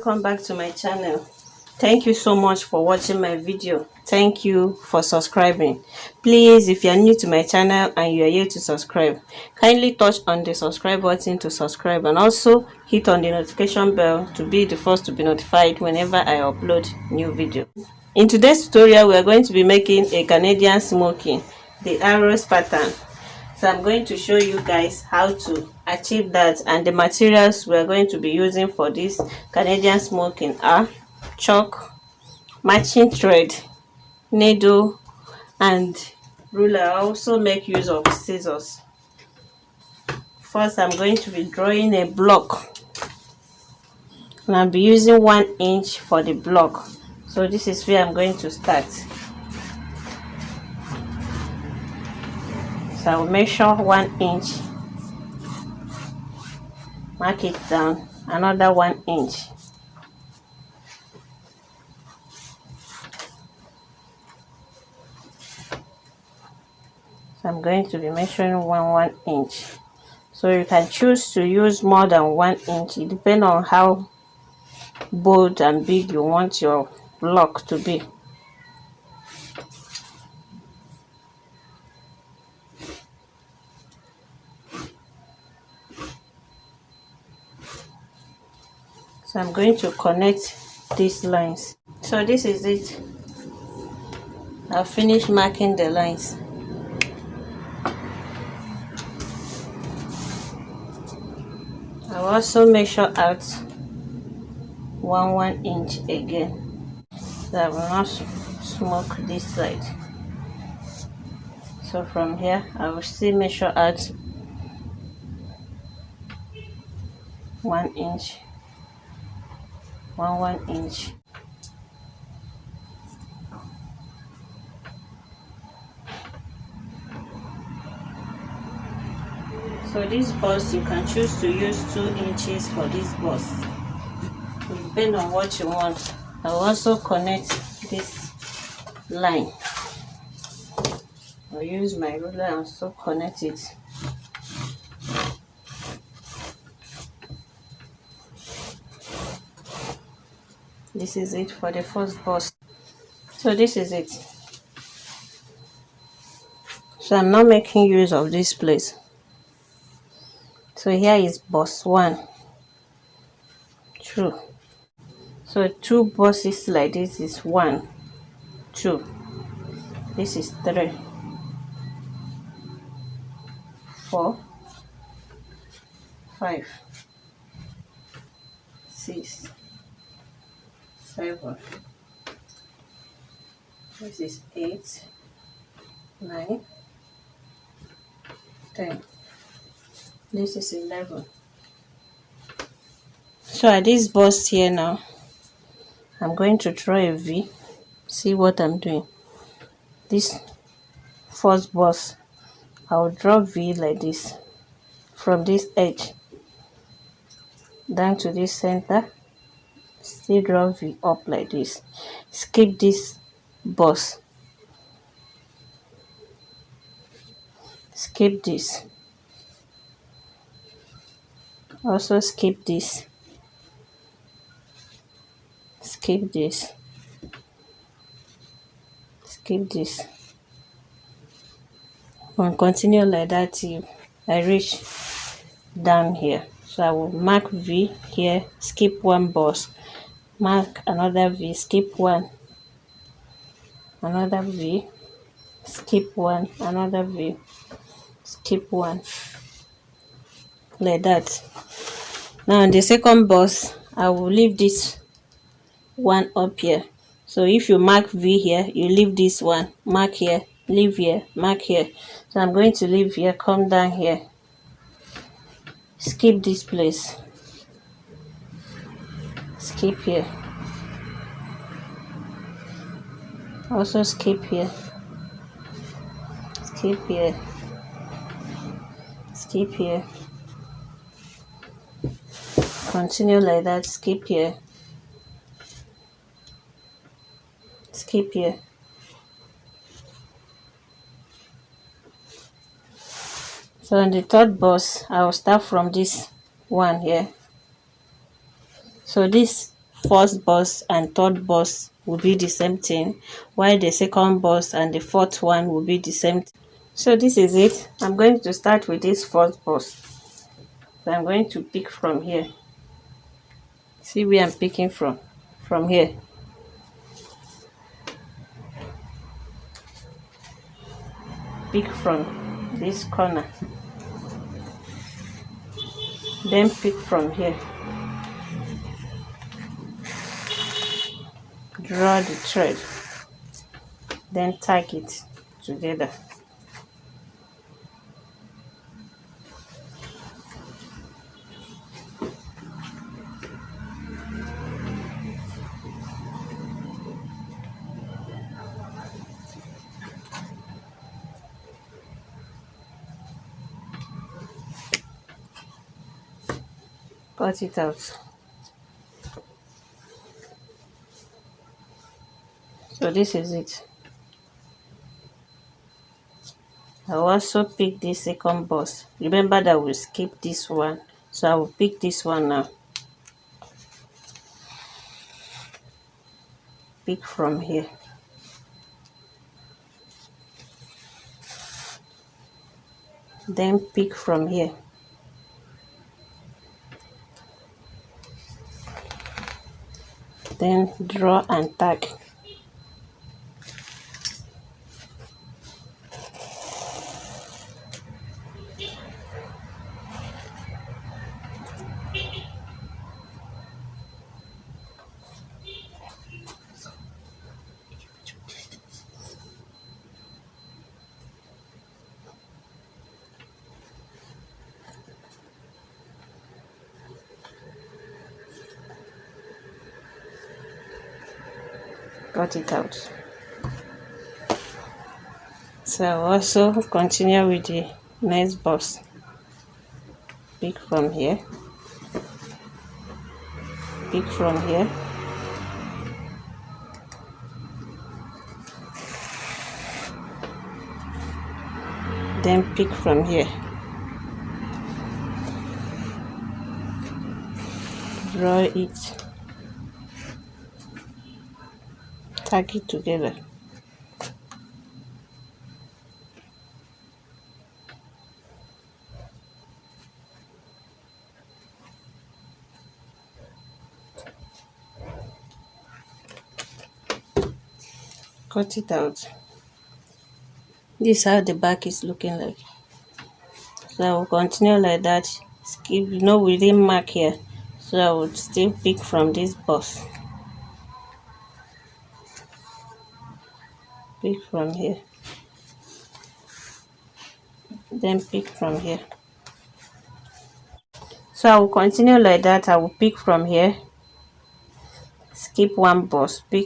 welcome back to my channel. Thank you so much for watching my video. Thank you for subscribing. Please, if you are new to my channel and you are here to subscribe, kindly touch on the subscribe button to subscribe, and also hit on the notification bell to be the first to be notified whenever I upload new video. In today's tutorial, we are going to be making a Canadian smoking, the arrows pattern. So I'm going to show you guys how to achieve that, and the materials we are going to be using for this Canadian smoking are chalk, matching thread, needle, and ruler. I also make use of scissors. First, I'm going to be drawing a block, and I'll be using 1 inch for the block. So this is where I'm going to start. So I'll measure 1 inch, mark it down, another 1 inch. So I'm going to be measuring 1 inch. So you can choose to use more than 1 inch. It depends on how bold and big you want your block to be. So I'm going to connect these lines. So this is it. I'll finish marking the lines. I'll also measure out 1 inch again, so I will not smoke this side. So from here I will still measure out 1 inch, 1 inch. So this bust, you can choose to use 2 inches for this bust. It depends on what you want. I will also connect this line. I'll use my ruler and also connect it. This is it for the first bust. So this is it. So I'm not making use of this place. So here is bust 1, 2. So 2 busts like this is 1, 2. This is 3, 4, 5, 6, 7. This is 8, 9, 10. This is 11. So at this bust here now, I'm going to draw a V. See what I'm doing. This first bust, I'll draw V like this from this edge down to this center. Still draw V up like this. Skip this bust. Skip this. Also skip this. Skip this. Skip this. And continue like that till I reach down here. So I will mark V here, skip 1 bust, mark another V, skip 1, another V, skip 1, another V, skip 1, like that. Now in the second bust, I will leave this one up here. So if you mark V here, you leave this one, mark here, leave here, mark here. So I'm going to leave here, come down here, skip this place, skip here, also skip here, skip here, skip here, continue like that, skip here, skip here. So in the third bust, I will start from this one here. So this first bus and third bus will be the same thing, while the second bus and the fourth one will be the same thing. So this is it. I'm going to start with this first bus. So I'm going to pick from here. See where I'm picking from here. Pick from this corner, then pick from here, draw the thread, then tag it together. Cut it out. So this is it. I'll also pick this second bus. Remember that we'll skip this one, so I will pick this one now. Pick from here. Then pick from here. Then draw and tag. Cut it out. So I'll also continue with the next bus. Pick from here. Pick from here. Then pick from here. Draw it. Tag it together. Cut it out. This is how the back is looking like. So I will continue like that. Skip, we didn't mark here, so I would still pick from this bus. Pick from here, then pick from here. So I will continue like that. I will pick from here, skip one bus, pick,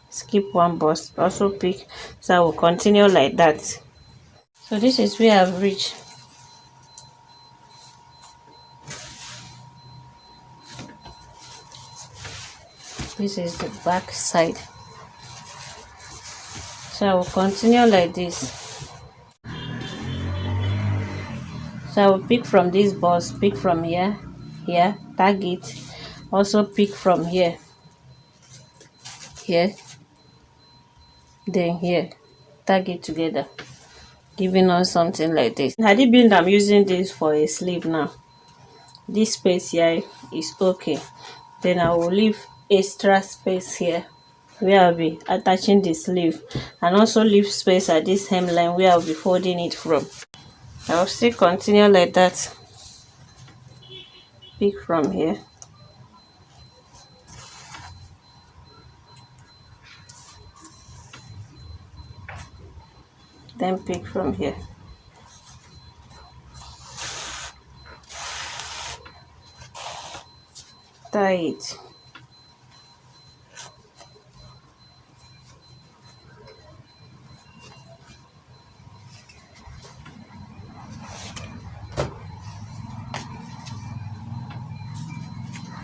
skip one bus, also pick. So I will continue like that. So this is where I've reached. This is the back side. So I will continue like this. So I will pick from this bus, pick from here, tag it, also pick from here, then here, tag it together, giving us something like this. Had it been I'm using this for a sleeve now, this space here is okay. Then I will leave extra space here where I'll be attaching the sleeve, and also leave space at this hemline where I'll be folding it from. I'll still continue like that. Pick from here, then pick from here. Tie it.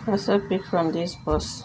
Also pick from this bus.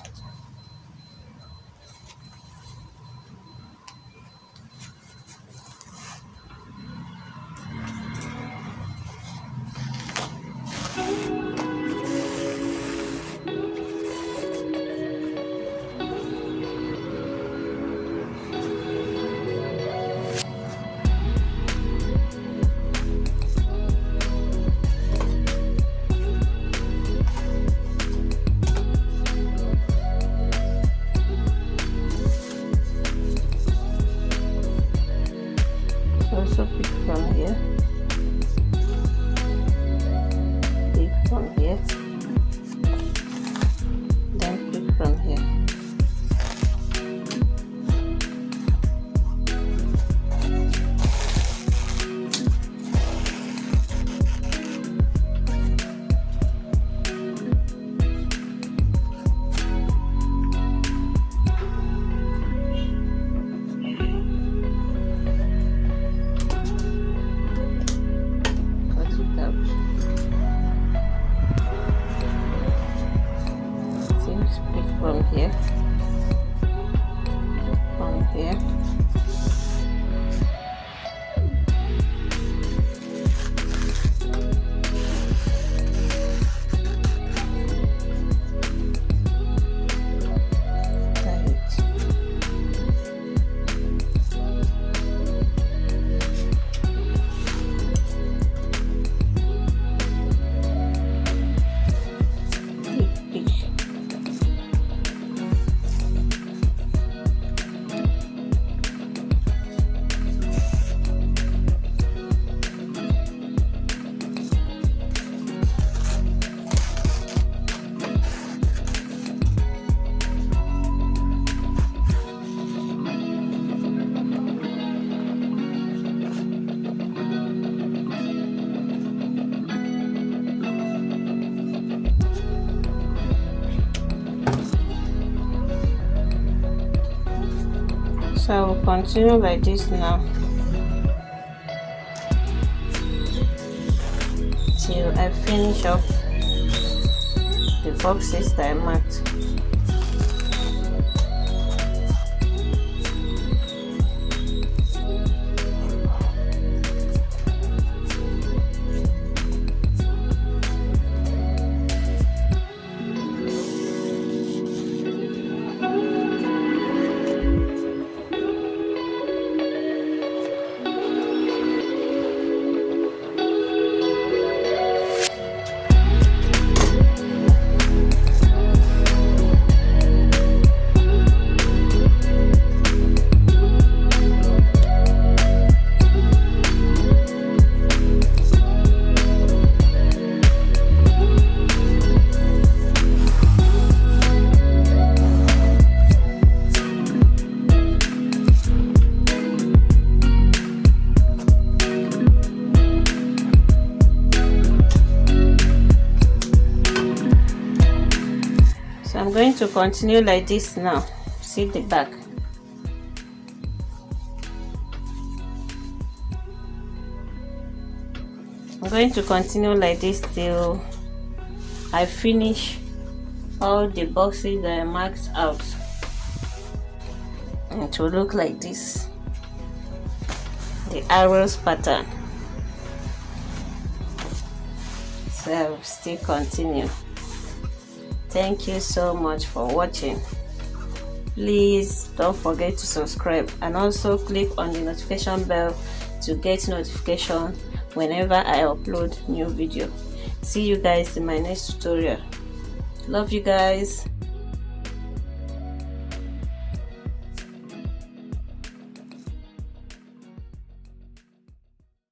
So I will continue like this now till I finish up the boxes that I marked. So I'm going to continue like this now. See the back. I'm going to continue like this till I finish all the boxes that I marked out. And it will look like this, the arrows pattern. So I will still continue. Thank you so much for watching. Please don't forget to subscribe and also click on the notification bell to get notification whenever I upload new video. See you guys in my next tutorial. Love you guys.